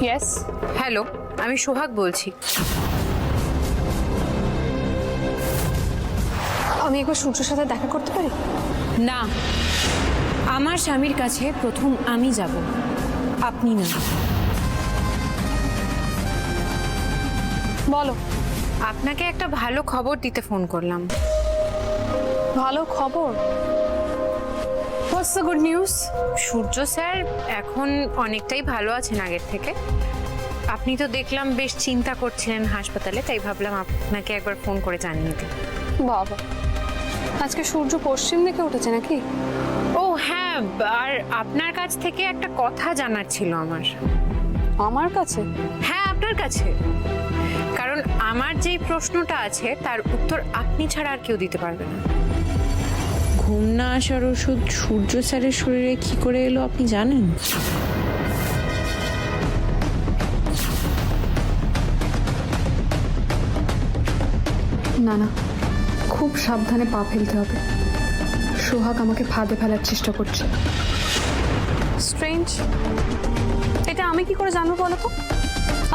Yes. Hello, আমি সোহাগ বলছি। আমি একবার সূর্যর সাথে দেখা করতে পারি? না, আমার স্বামীর কাছে প্রথম আমি যাব, আপনি না। বলো। আপনাকে একটা ভালো খবর দিতে ফোন করলাম। ভালো খবর? What's the good news? Surya sir এখন অনেকটাই ভালো আছেন আগের থেকে। আপনি তো দেখলাম বেশ চিন্তা করছিলেন হাসপাতালে, তাই ভাবলাম আপনাকে একবার ফোন করে জানিয়ে দিই। বাবা, আজকে সূর্য পশ্চিম দিকে উঠেছে নাকি? ও হ্যাঁ, আর আপনার কাছ থেকে একটা কথা জানার ছিল আমার। আমার কাছে? হ্যাঁ, আপনার কাছে। কারণ আমার যেই প্রশ্নটা আছে তার উত্তর আপনি ছাড়া আর কেউ দিতে পারবে না। ঘুম না আসার ওষুধ সূর্য স্যারের শরীরে কি করে এলো আপনি জানেন? না না, খুব সাবধানে পা ফেলতে হবে। সোহাগ আমাকে ফাঁদে ফেলার চেষ্টা করছে। স্ট্রেঞ্জ, এটা আমি কি করে জানবো বলো তো?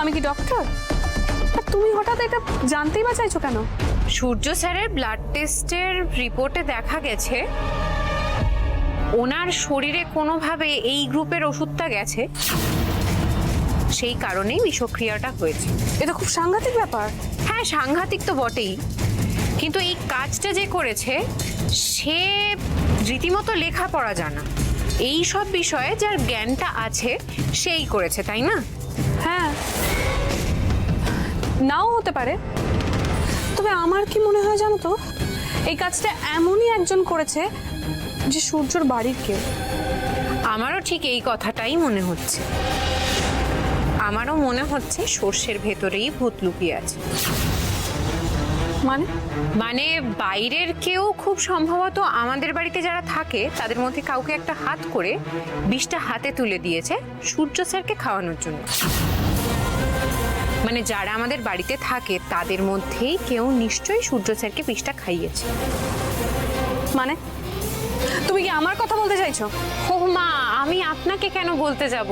আমি কি ডক্টর? আর তুমি হঠাৎ এটা জানতেই বা চাইছো কেন? সূর্য স্যারের ব্লাড টেস্টের রিপোর্টে দেখা গেছে ওনার শরীরে কোনোভাবে এই গ্রুপের ওষুধটা গেছে, সেই কারণেই বিষক্রিয়াটা হয়েছে। এটা খুব সাংঘাতিক ব্যাপার। হ্যাঁ, সাংঘাতিক তো বটেই, কিন্তু এই কাজটা যে করেছে সে রীতিমতো লেখাপড়া জানা। এই সব বিষয়ে যার জ্ঞানটা আছে সেই করেছে, তাই না? হ্যাঁ, নাও হতে পারে, তবে আমার কি মনে হয় জানো তো, এই কাজটা এমনই একজন করেছে যে সূর্যর বাড়ির কেউ। আমারও ঠিক এই কথাটাই মনে হচ্ছে। আমারও মনে হচ্ছে সর্ষের ভেতরেই ভূত লুকিয়ে আছে। মানে? মানে বাইরের কেউ খুব সম্ভবত আমাদের বাড়িতে যারা থাকে তাদের মধ্যে কাউকে একটা হাত করে বিষটা হাতে তুলে দিয়েছে সূর্য স্যারকে খাওয়ানোর জন্য। মানে যারা আমাদের বাড়িতে থাকে তাদের মধ্যেই কেউ নিশ্চয়ই সূর্য স্যারকে বিষটা খাইয়েছে। মানে তুমি কি আমার কথা বলতে চাইছো? ও মা, আমি আপনাকে কেন বলতে যাব?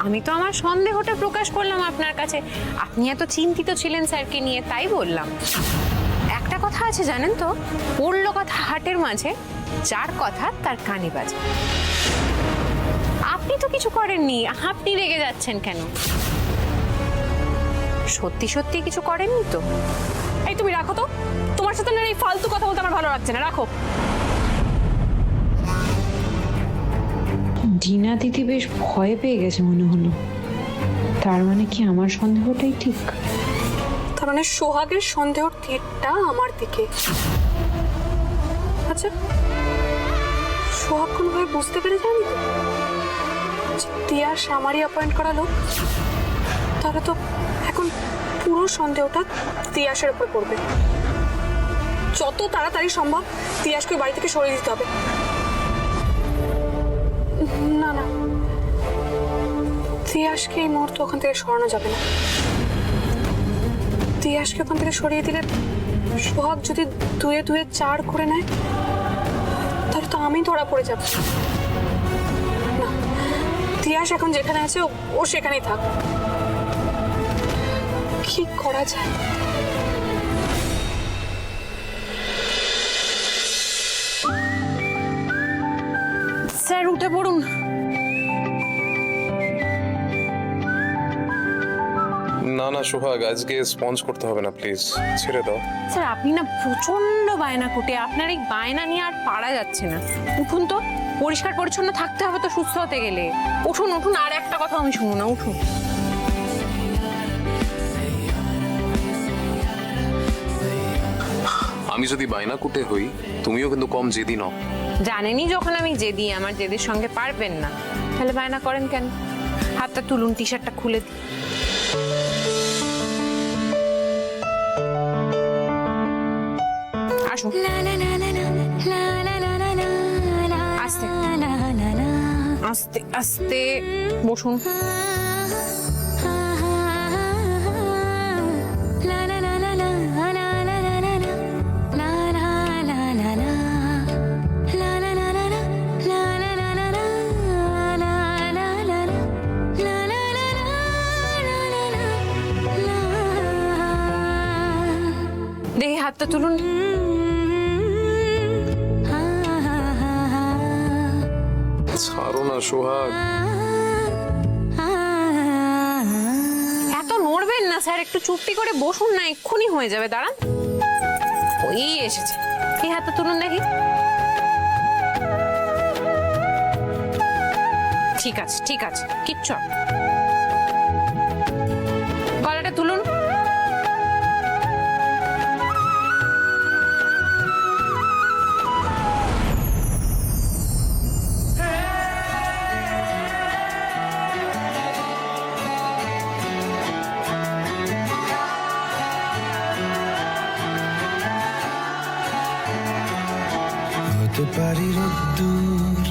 আমি তো আমার সন্দেহটা প্রকাশ করলাম আপনার কাছে। আপনি এত চিন্তিত ছিলেন স্যারকে নিয়ে, তাই বললাম। একটা কথা আছে জানেন তো, পড়ল কথা হাটের মাঝে, যার কথা তার কানে বাজে। আপনি তো কিছু করেননি, আপনি রেগে যাচ্ছেন কেন? সত্যি সত্যি কিছু করেননি তো? এই তুমি রাখো তো, তোমার সাথে না এই ফালতু কথা বলতে আমার ভালো লাগছে না, রাখো। জিনা দিদি বেশ ভয় পেয়ে গেছে মনে হলো। তার মানে কি আমার সন্দেহটাই ঠিক? তার মানে সোহাগের সন্দেহর তীরটা আমার দিকে। আচ্ছা, সোহাগ কোনোভাবে বুঝতে পেরে জানি তো টিয়ার সামারি অ্যাপয়েন্ট করা লোক, তাহলে তো এখন পুরো সন্দেহটা তিয়াসের উপর পড়বে। যত তাড়াতাড়ি সম্ভব তিয়াসকে বাড়ি থেকে সরিয়ে দিতে হবে। না না, তিয়াসকে এই মুহূর্তে ওখান থেকে সরানো যাবে না। তিয়াসকে ওখান থেকে সরিয়ে দিলে সোহাগ যদি 2-2 4 করে নেয়, তাহলে তো আমি ধরা পড়ে যাব। না, তিয়াস এখন যেখানে আছে ও সেখানেই থাক। কি করা যায়? স্যার উঠে পড়ুন। না না সোহাগ, আজকে স্পঞ্জ করতে হবে না, প্লিজ ছেড়ে দাও। স্যার আপনি না প্রচন্ড বায়না কুটে, আপনার এই বায়না নিয়ে আর পারা যাচ্ছে না। উঠুন তো, পরিষ্কার পরিচ্ছন্ন থাকতে হবে তো সুস্থ হতে গেলে। উঠুন উঠুন, আর একটা কথা আমি শুনবো না, উঠুন। আমি যদি বায়না কুটে হই, তুমিও কিন্তু কম জেদি নও। জানেনই যখন আমি জেদি, আমার জেদের সঙ্গে পারবেন না, তাহলে বায়না করেন কেন? হাতটা তুলুন, টি শার্টটা খুলে দিই। আসুন, আস্তে আস্তে আস্তে বসুন। হাতটা তুলুন। ছাড়ো না সোহাগ। এত নড়বেন না স্যার, একটু চুপটি করে বসুন না, এক্ষুনি হয়ে যাবে, দাঁড়ান। ওই এসেছে, এই হাতটা তুলুন দেখি। ঠিক আছে ঠিক আছে, কিচ্ছু হবে। গলাটা তুলুন। হতে পারি রোদ্দুর,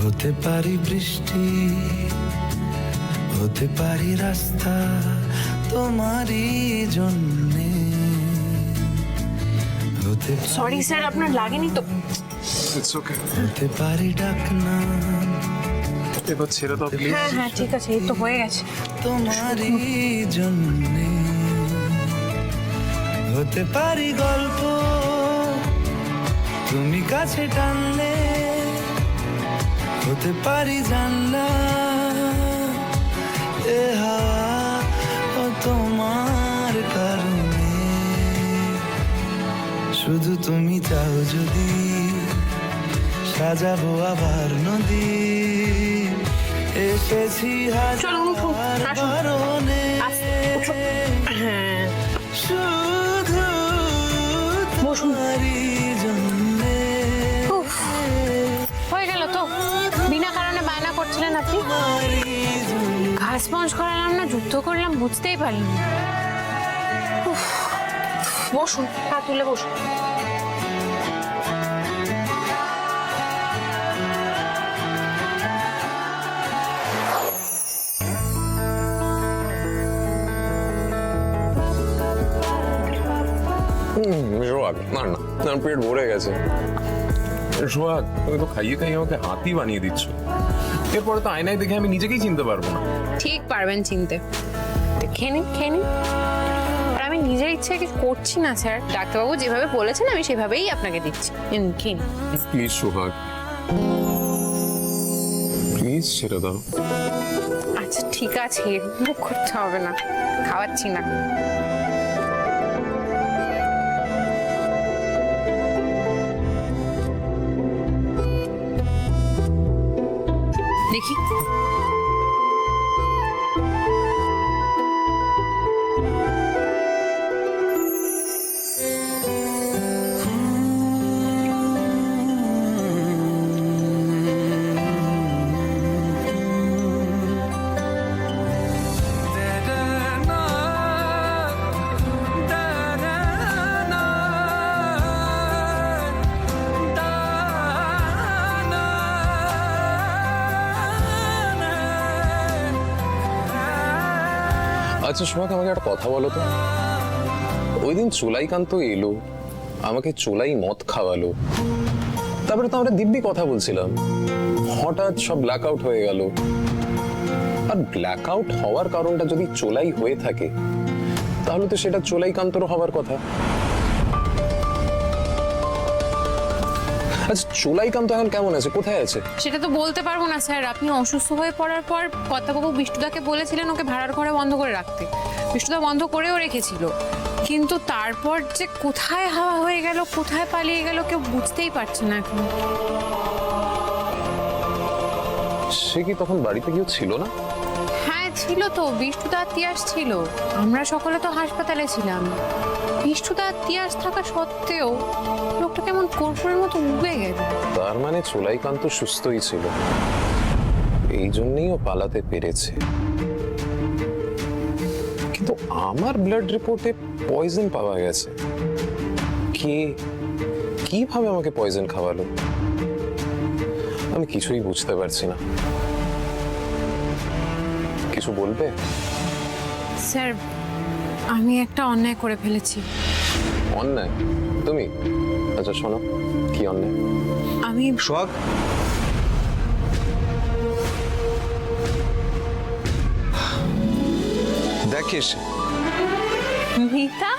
হতে পারি বৃষ্টি, হতে পারি রাস্তা তোমারই জন্যে, হতে সরি স্যার, আপনার লাগেনি তো? It's okay. হতে পারি ডাকনা এবার ছেড়ে দাও প্লিজ। হ্যাঁ হ্যাঁ ঠিক আছে, এই তো হয়ে গেছে। তোমারই জন্যে, হতে পারি গল্প তুমি কাছে টানলে, হতে পারি জানলা এ হাওয়া ও তোমার কারণে, শুধু তুমি চাও যদি সাজাবো আবার নদী, এসেছি চলো, উঠুন, হাজার আসুন। কারণে, হ্যাঁ শুধু বসুন। তোমারই জন্যে, উফ, হয়ে গেল তো? বিনা কারণে বায়না করছিলেন আপনি। তোমারই জন্যে। ঘাস পঞ্চ করালাম না, যুদ্ধ করলাম, বুঝতেই পারলাম না। বসুন, পা তুলে বসুন। সোহাগ না না, আমার পেট ভরে গেছে। সোহাগ, তুমি তো খাইয়ে খাইয়ে আমাকে হাতি বানিয়ে দিচ্ছ। এরপরে তো আয়নায় দেখে আমি নিজেকেই চিনতে পারবো না। ঠিক পারবেন চিনতে। খেয়ে নিন খেয়ে নিন। আর আমি নিজের ইচ্ছে কিছু করছি না স্যার, ডাক্তারবাবু যেভাবে বলেছেন আমি সেভাবেই আপনাকে দিচ্ছি। খেয়ে নিন। প্লিজ সোহাগ, প্লিজ ছেড়ে দাও। আচ্ছা ঠিক আছে, মুখ করতে হবে না, খাওয়াচ্ছি না। দেখি আচ্ছা সোহাগ, আমাকে একটা কথা বলো তো। ওই দিন চোলাইকান্ত এলো, আমাকে চোলাই মদ খাওয়ালো, তারপরে তো আমরা দিব্যি কথা বলছিলাম, হঠাৎ সব ব্ল্যাক আউট হয়ে গেল। আর ব্ল্যাক আউট হওয়ার কারণটা যদি চোলাই হয়ে থাকে, তাহলে তো সেটা চোলাইকান্তরও হওয়ার কথা। আচ্ছা চোলাইকান্ত এখন কেমন আছে, কোথায় আছে? সেটা তো বলতে পারবো না স্যার। আপনি অসুস্থ হয়ে পড়ার পর কর্তাবাবু বিষ্ণুদাকে বলেছিলেন ওকে ভাড়ার ঘরে বন্ধ করে রাখতে। বিষ্ণুদা বন্ধ করেও রেখেছিল, কিন্তু তারপর যে কোথায় হাওয়া হয়ে গেল, কোথায় পালিয়ে গেল, কেউ বুঝতেই পারছে না এখন। সে কি তখন বাড়িতে কেউ ছিল না? হ্যাঁ ছিল তো, বিষ্ণুদা তিয়াস ছিল, আমরা সকলে তো হাসপাতালে ছিলাম। বিষ্ণুদা তিয়াস থাকা সত্ত্বেও লোকটা কেমন কর্পূরের মতো উবে গেল। তার মানে চোলাইকান্ত সুস্থই ছিল, এই জন্যই ও পালাতে পেরেছে। কিন্তু আমার ব্লাড রিপোর্টে পয়জন পাওয়া গেছে। কে কিভাবে আমাকে পয়জন খাওয়ালো আমি কিছুই বুঝতে পারছি না। কিছু বলবে? স্যার আমি একটা অন্যায় করে ফেলেছি। অন্যায়? তুমি? আচ্ছা শোনো, কি অন্যায়? আমি সোহাগ, দেখিস মিতা,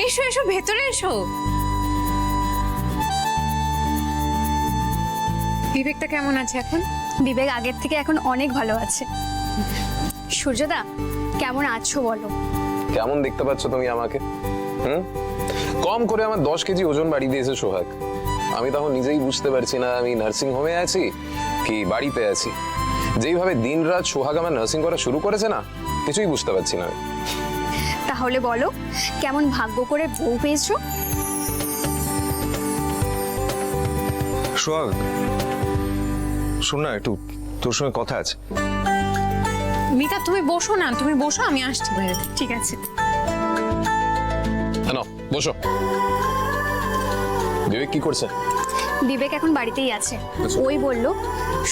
এই এসো এসো ভেতরে এসো। বিবেকটা কেমন আছে এখন? বিবেক আগের থেকে এখন অনেক ভালো আছে। সূর্যদা কেমন আছো বলো? কেমন দেখতে পাচ্ছ তুমি আমাকে? কম করে আমার 10 কেজি ওজন বাড়িয়ে দিয়েছে সোহাগ। আমি তখন নিজেই বুঝতে পারছি না আমি নার্সিং হোমে আছি কি বাড়িতে আছি। যেইভাবে দিনরাত সোহাগ আমার নার্সিং করা শুরু করেছে না, কিছুই বুঝতে পারছি না। তাহলে বলো কেমন ভাগ্য করে বউ পেয়েছো? সোহাগ, শোন না, একটু তোর সঙ্গে কথা আছে। মিতা তুমি বসো না, তুমি বসো, আমি আসছি বাইরে। ঠিক আছে। নাও বসো। বিবেক কি করছে? বিবেক এখন বাড়িতেই আছে। ওই বললো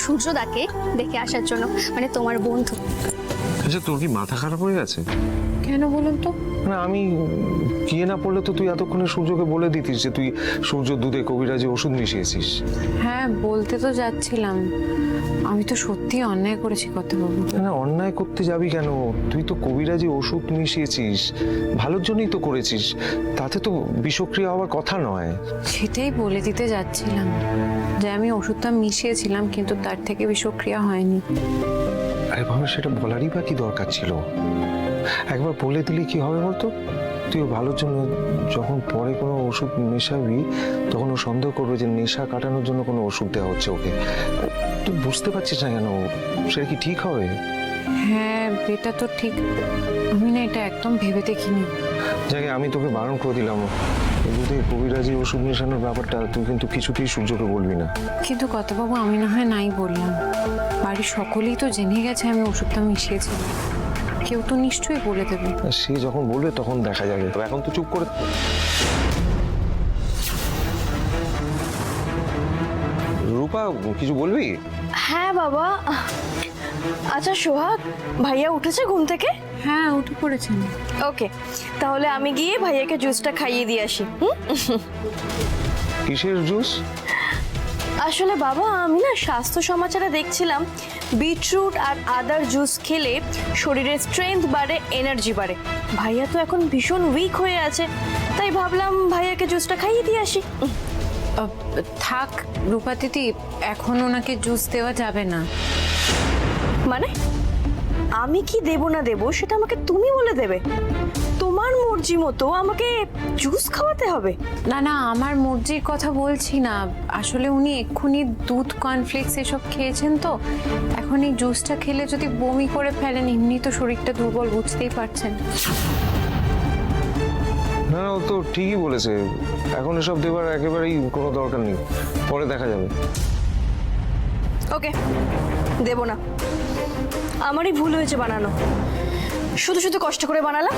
সূর্যদাকে দেখে আসার জন্য, মানে তোমার বন্ধু। আচ্ছা, তোর কি মাথা খারাপ হয়ে গেছে? কেন বলুন তো? না, আমি গিয়ে না পড়লে তো তুই এতক্ষণে সূর্যকে বলে দিতিস যে তুই সূর্য দুধে কবিরাজি ওষুধ মিশিয়েছিস। হ্যাঁ বলতে তো যাচ্ছিলাম, আমি তো সত্যি অন্যায় করেছি কর্তাবাবু। না, অন্যায় করতে যাবি কেন? তুই তো কবিরাজি ওষুধ মিশিয়েছিস, ভালোর জন্যই তো করেছিস, তাতে তো বিষক্রিয়া হওয়ার কথা নয়। সেটাই বলে দিতে যাচ্ছিলাম যে আমি ওষুধটা মিশিয়েছিলাম, কিন্তু তার থেকে বিষক্রিয়া হয়নি। আরে বাবা, সেটা বলারই বা কি দরকার ছিল? একবার বলে দিলে কি হবে বলতো? তুই ভালোর জন্য যখন পরে কোনো ওষুধ মেশাবি, তখন ও সন্দেহ করবে যে নেশা কাটানোর জন্য কোনো ওষুধ দেওয়া হচ্ছে ওকে। তুই বুঝতে পারছিস না কেন? সেটা কি ঠিক হবে? হ্যাঁ এটা তো ঠিক, আমি না এটা একদম ভেবে দেখিনি। যাকে আমি তোকে বারণ করে দিলাম, দুধে কবিরাজি ওষুধ মেশানোর ব্যাপারটা তুই কিন্তু কিছুতেই সূর্যকে বলবি না। কিন্তু কর্তাবাবু আমি না হয় নাই বললাম, বাড়ির সকলেই তো জেনে গেছে আমি ওষুধটা মিশিয়েছিলাম, কেউ তো নিশ্চয়ই বলে দেবে। সে যখন বলবে তখন দেখা যাবে, তো এখন তো চুপ করে। রূপা, কিছু বলবি? হ্যাঁ বাবা। আচ্ছা সোহাগ, ভাইয়া উঠেছে ঘুম থেকে? হ্যাঁ উঠে পড়েছেন। ওকে, তাহলে আমি গিয়ে ভাইয়াকে জুসটা খাইয়ে দিয়ে আসি। কিসের জুস? আসলে বাবা আমি না স্বাস্থ্য সমাচারে দেখছিলাম বিটরুট আর আদার জুস খেলে শরীরের স্ট্রেংথ বাড়ে, এনার্জি বাড়ে। ভাইয়া তো এখন ভীষণ উইক হয়ে আছে, তাই ভাবলাম ভাইয়াকে জুসটা খাইয়ে দিয়ে আসি। থাক রূপা দিদি, এখন ওনাকে জুস দেওয়া যাবে না। মানে আমি কি দেব না দেব সেটা আমাকে তুমি বলে দেবে? তোমার মর্জি মতো আমাকে জুস খাওয়াতে হবে? না না, আমার মর্জির কথা বলছি না, আসলে উনি এক্ষুনি দুধ কর্নফ্লেক্স এসব খেয়েছেন, তো এখন এই জুসটা খেলে যদি বমি করে ফেলেন, এমনি তো শরীরটা দুর্বল, বুঝতেই পারছেন। না, ও তো ঠিকই বলেছে, এখন এসব দেবার একেবারেই কোনো দরকার নেই, পরে দেখা যাবে। ওকে, দেব না, আমারই ভুল হয়েছে বানানো, শুধু শুধু কষ্ট করে বানালাম।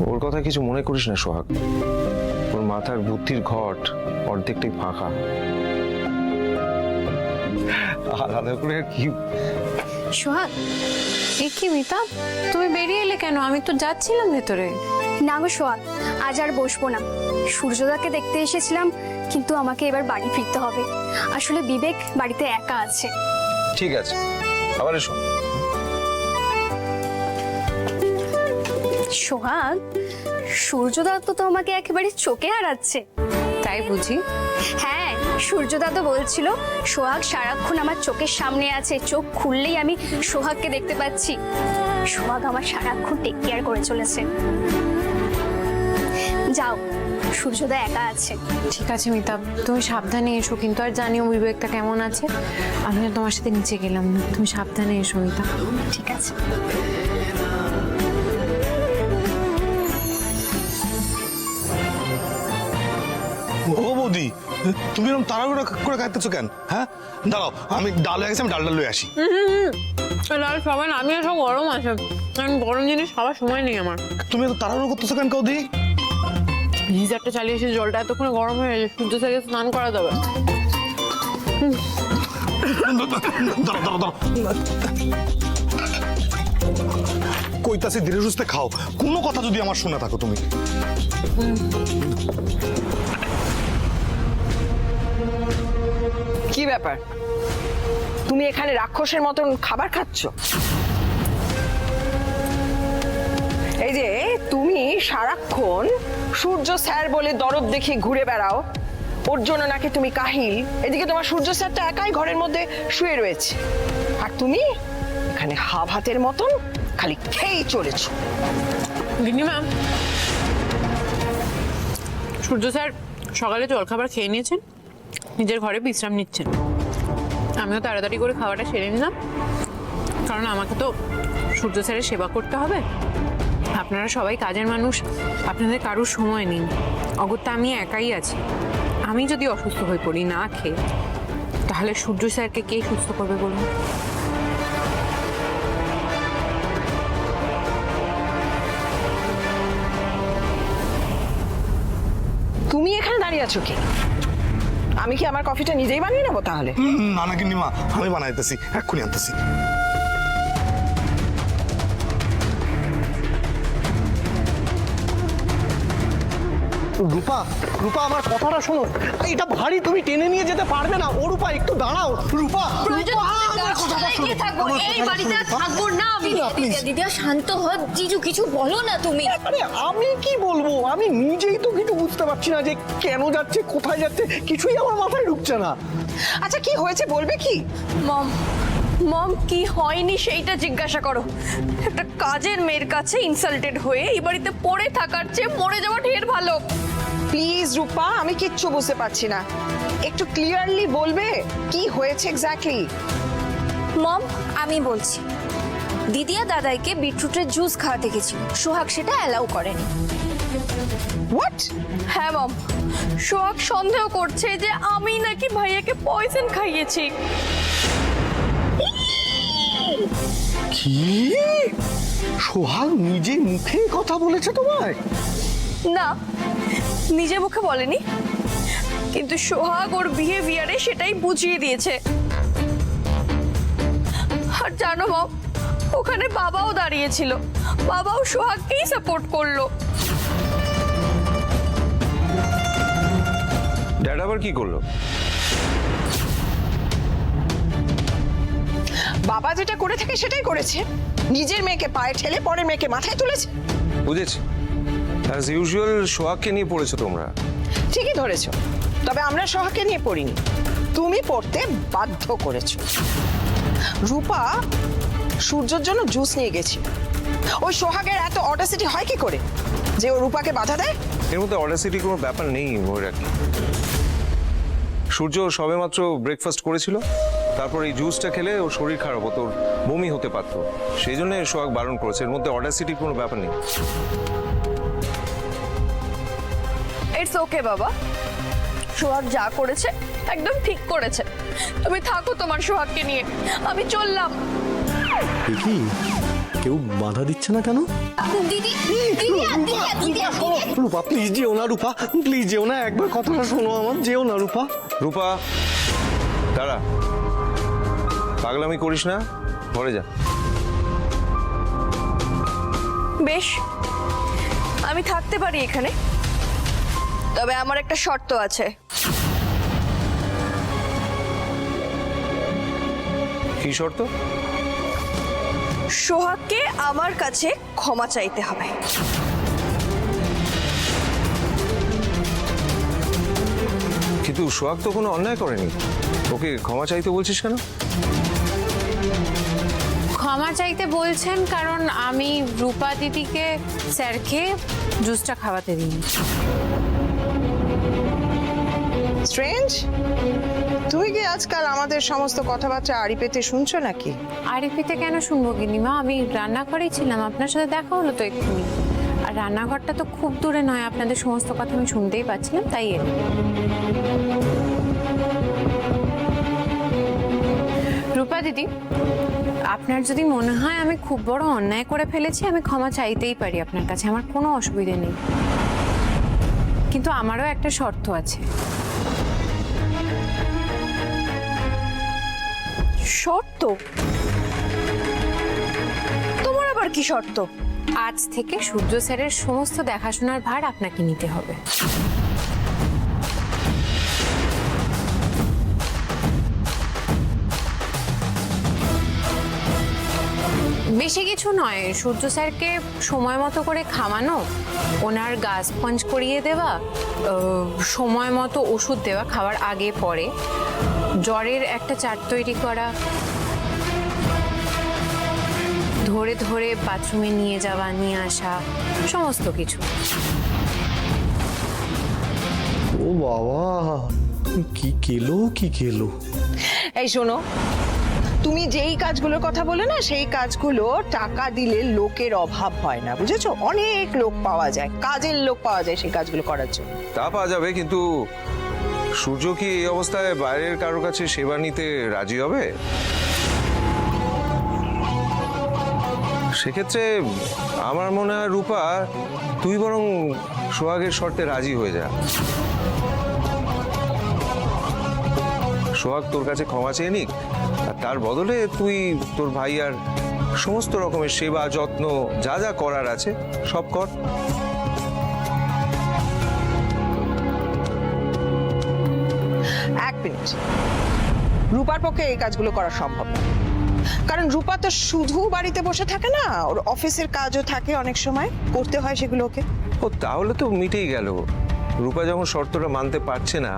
ওর কথা কিছু মনে করিস না সোহাগ, ওর মাথার বুদ্ধির ঘট অর্ধেকটাই ফাঁকা। আলাদা করে আর কি। সোহাগ, এ কি মিতা, তুমি বেরিয়ে এলে কেন? আমি তো যাচ্ছিলাম ভেতরে। না গো সোহাগ, আজ আর বসবো না। সূর্যদাকে দেখতে এসেছিলাম, কিন্তু আমাকে এবার বাড়ি ফিরতে হবে। আসলে বিবেক বাড়িতে একা আছে। ঠিক আছে, আবার এসো। সোহাগ, সূর্যদা তো তোমাকে একেবারে চোখে হারাচ্ছে। তাই বুঝি? হ্যাঁ, সূর্যদা তো বলছিল সোহাগ সারাক্ষণ আমার চোখের সামনে আছে, চোখ খুললেই আমি সোহাগকে দেখতে পাচ্ছি। সোহাগ আমার সারাক্ষণ টেক কেয়ার করে চলেছে। যাও, সূর্যদা একা আছে। ঠিক আছে মিতা, তুমি সাবধানে এসো, কিন্তু আর জানিও বিবেকটা কেমন আছে। আমি আর তোমার সাথে নিচে গেলাম না, তুমি সাবধানে এসো মিতা। ঠিক আছে। ও বৌদি, তুমি এরকম তাড়াহুড়া করে খাইতেছো কেন? হ্যাঁ, দাঁড়াও, আমি ডাল হয়ে গেছে, আমি ডালটা লয়ে আসি। লাল সবাই নামিয়ে সব গরম আছে, গরম জিনিস খাওয়ার সময় নেই আমার। তুমি এত তাড়াহুড়ো করতেছো কেন কৌদি? গিজারটা চালিয়ে এসে জলটা এতক্ষণে গরম হয়ে গেছে, সূর্য থেকে স্নান করা যাবে। দাঁড়াও দাঁড়াও দাঁড়াও, কইতাছি ধীরে সুস্থে খাও, কোনো কথা যদি আমার শুনে থাকো তুমি। কি ব্যাপার, তুমি এখানে রাক্ষসের মতন খাবার খাচ্ছ? এই যে তুমি সারাক্ষণ সূর্য স্যার বলে দরদ দেখে ঘুরে বেড়াও, ওর জন্য নাকি তুমি কাহিল। এদিকে তোমার সূর্য স্যারটা একাই ঘরের মধ্যে শুয়ে রয়েছে, আর তুমি এখানে হাতের মতন খালি খেয়েই চলেছ। গিন্নিমা, সূর্য স্যার সকালে জলখাবার খেয়ে নিয়েছেন, নিজের ঘরে বিশ্রাম নিচ্ছেন। আমিও তাড়াতাড়ি করে খাওয়াটা সেরে নিলাম, কারণ আমাকে তো সূর্য স্যারের সেবা করতে হবে। আপনারা সবাই কাজের মানুষ, আপনাদের কারোর সময় নেই। অগত্যা আমি একাই আছি। আমি যদি অসুস্থ হয়ে পড়ি না খেয়ে, তাহলে সূর্য স্যারকে কে সুস্থ করবে বলুন? তুমি এখানে দাঁড়িয়ে আছো কি? আমি কি আমার কফিটা নিজেই বানিয়ে নেবো তাহলে? না না গিন্নিমা, আমি বানাইতেছি, এক্ষুনি আনতেছি। রূপা, রূপা আমার কথাটা শোনো, এটা ভারী, তুমি টেনে নিয়ে যেতে পারবে না। ও রূপা একটু দাঁড়াও। রূপা, আমার কথাটা শোনো, এই বাড়িতে আর থাকবো না আমি। দিদিয়া শান্ত হ, জিজু কিছু বলো না তুমি। আরে আমি কি বলবো, আমি নিজেই তো কিছু বুঝতে পারছি না যে কেন যাচ্ছে, কোথায় যাচ্ছে, কিছুই আমার মাথায় ঢুকছে না। আচ্ছা কি হয়েছে বলবে কি? মম, মম কি হয়নি সেইটা জিজ্ঞাসা করো। একটা কাজের মেয়ের কাছে ইনসাল্টেড হয়ে এই বাড়িতে পড়ে থাকার চেয়ে মরে যাওয়া ঢের ভালো। প্লিজ রূপা, আমি কিচ্ছু বুঝতে পারছি না, একটু ক্লিয়ারলি বলবে কি হয়েছে এক্স্যাক্টলি? মম, আমি বলছি, দিদিয়া দাদাইকে বিটরুটের জুস খাওয়াতে গেছিল, সোহাগ সেটা অ্যালাউ করেনি। হোয়াট? হ্যাঁ মম, সোহাগ সন্দেহ করছে যে আমি নাকি ভাইয়াকে পয়জন খাইয়েছি। কি? সোহাগ নিজে মুখে কথা বলেছে তোমায়? না, নিজে মুখে বলেনি, কিন্তু সোহাগ ওর বিহেভিয়ারে সেটাই বুঝিয়ে দিয়েছে। আর জানো মম, ওখানে বাবাও দাঁড়িয়েছিল, বাবাও সোহাগকেই সাপোর্ট করলো। ড্যাড আবার কি করলো? বাবা যেটা করে থাকে সেটাই করেছে, নিজের মেয়েকে পায়ে ঠেলে পরের মেয়েকে মাথায় তুলেছে। বুঝেছি, অ্যাজ ইউজুয়াল সোহাগকে নিয়ে পড়েছো তোমরা। ঠিকই ধরেছো, তবে আমরা সোহাগকে নিয়ে পড়িনি, তুমি পড়তে বাধ্য করেছো। রূপা সূর্যর জন্য জুস নিয়ে গেছি, ওই সোহাগের এত অডাসিটি হয় কি করে যে ও রূপাকে বাধা দেয়? এর মধ্যে অডাসিটি কোনো ব্যাপার নেই ময়ূরাকি। সূর্য সবেমাত্র ব্রেকফাস্ট করেছিল, তারপর এই জুসটা খেলে ওর শরীর খারাপ হতো, ওর বমি হতে পারতো, সেই জন্য সোহাগ বারণ করেছে। এর মধ্যে অডাসিটি কোনো ব্যাপার নেই। ইটস ওকে বাবা, সোহাগ যা করেছে একদম ঠিক করেছে। তুমি থাকো তোমার সোহাগকে নিয়ে, আমি চললাম। কি কেউ বাধা দিচ্ছে না কেন? দিদি, দিদিয়া, রূপা প্লিজ যেও না, রূপা প্লিজ যেও না, একবার কথাটা শোনো আমার, যেও না রূপা। রূপা দাঁড়া, পাগলামি করিস না, ঘরে যা। বেশ, আমি থাকতে পারি এখানে, তবে আমার একটা শর্ত আছে। কি শর্ত? সোহাগকে আমার কাছে ক্ষমা চাইতে হবে। কিন্তু সোহাগ তো কোনো অন্যায় করেনি, ওকে ক্ষমা চাইতে বলছিস কেন? ক্ষমা চাইতে বলছেন কারণ আমি রূপা দিদিকে স্যারকে জুসটা খাওয়াতে দিই। স্ট্রেঞ্জ, তুই কি আজকাল আমাদের সমস্ত কথাবার্তা আড়ি পেতে শুনছো নাকি? আরিফিতে কেন শুনবো গিন্নিমা, আমি রান্নাঘরেই ছিলাম, আপনার সাথে দেখা হলো তো এক্ষুনি। আর রান্নাঘরটা তো খুব দূরে নয়, আপনাদের সমস্ত কথা আমি শুনতেই পাচ্ছিলাম, তাই এলাম। রূপা দিদি, আপনার যদি মনে হয় আমি খুব বড় অন্যায় করে ফেলেছি, আমি ক্ষমা চাইতেই পারি আপনার কাছে, আমার কোনো অসুবিধে নেই। কিন্তু আমারও একটা শর্ত আছে। শর্ত? তোমার আবার কি শর্ত? আজ থেকে সূর্য স্যারের সমস্ত দেখাশোনার ভার আপনাকে নিতে হবে। বেশি কিছু নয়, সূর্য স্যারকে সময় মতো করে খাওয়ানো, ওনার গা স্পঞ্জ করিয়ে দেওয়া, সময় মতো ওষুধ দেওয়া খাওয়ার আগে পরে, জ্বরের একটা চার্ট তৈরি করা, ধরে ধরে বাথরুমে নিয়ে যাওয়া নিয়ে আসা, সমস্ত কিছু। ও বাবা, কি কেলো। এই শোনো, তুমি যেই কাজগুলোর কথা বলে না, সেই কাজগুলো টাকা দিলে লোকের অভাব হয় না, বুঝেছো? অনেক লোক পাওয়া যায়, কাজের লোক পাওয়া যায় সেই কাজগুলো করার জন্য। তা পাওয়া যাবে, কিন্তু সূর্য কি এই অবস্থায় বাইরের কারোর কাছে সেবা নিতে রাজি হবে? সেক্ষেত্রে আমার মনে হয় রূপা, তুই বরং সোহাগের শর্তে রাজি হয়ে যা। সোহাগ তোর কাছে ক্ষমা চেয়ে নিক, আর তার বদলে তুই তোর ভাই আর সমস্ত রকমের সেবা যত্ন যা যা করার আছে সব কর। এক মিনিট, রূপার পক্ষে এই কাজগুলো করা সম্ভব না, কারণ রূপা তো শুধু বাড়িতে বসে থাকে না, ওর অফিসের কাজও থাকে, অনেক সময় করতে হয় সেগুলোকে। ও তাহলে তো মিটেই গেল। রূপা যখন শর্তটা মানতে পারছে না,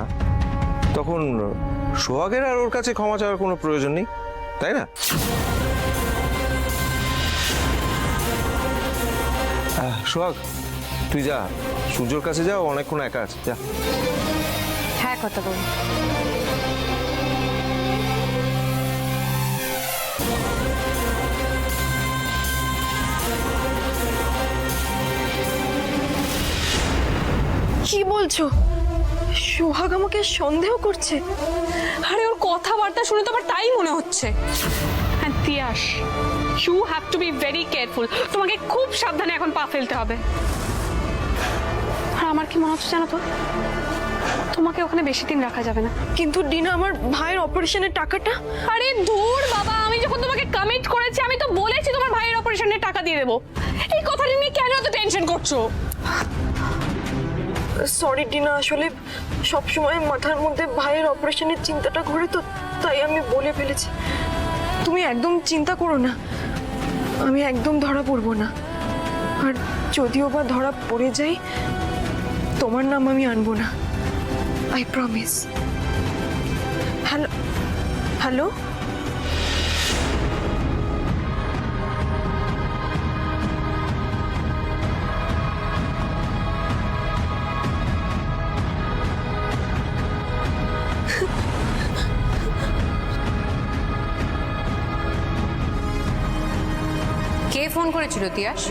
তখন সোহাগের আর ওর কাছে ক্ষমা চাওয়ার কোনো প্রয়োজন নেই, তাই না? সোহাগ, তুই যা, সূর্যর কাছে যাও, অনেকক্ষণ একা আছে, যা। হ্যাঁ, কথা বল। কি বলছো? সোহাগ আমাকে সন্দেহ করছে? আরে ওর কথাবার্তা শুনে তো আবার তাই মনে হচ্ছে। হ্যাঁ Tiyas, you have to be very careful. তোমাকে খুব সাবধানে এখন পা ফেলতে হবে। আর আমার কি মনে হচ্ছে জানো তো, তোমাকে ওখানে বেশি দিন রাখা যাবে না। কিন্তু ডিনা, আমার ভাইয়ের অপারেশনের টাকাটা? আরে দূর বাবা, আমি যখন তোমাকে কমিট করেছি আমি তো বলেছি তোমার ভাইয়ের অপারেশনের টাকা দিয়ে দেবো। এই কথাটা নিয়ে কেন এত টেনশন করছো? সরি ডিনা, আসলে সবসময় মাথার মধ্যে ভাইয়ের অপারেশনের চিন্তাটা ঘুরে, তো তাই আমি বলে ফেলেছি। তুমি একদম চিন্তা করো না, আমি একদম ধরা পড়বো না। আর যদিও বা ধরা পড়ে যাই, তোমার নাম আমি আনবো না, I promise. Hello hello, K phone করেছিল তিয়াস?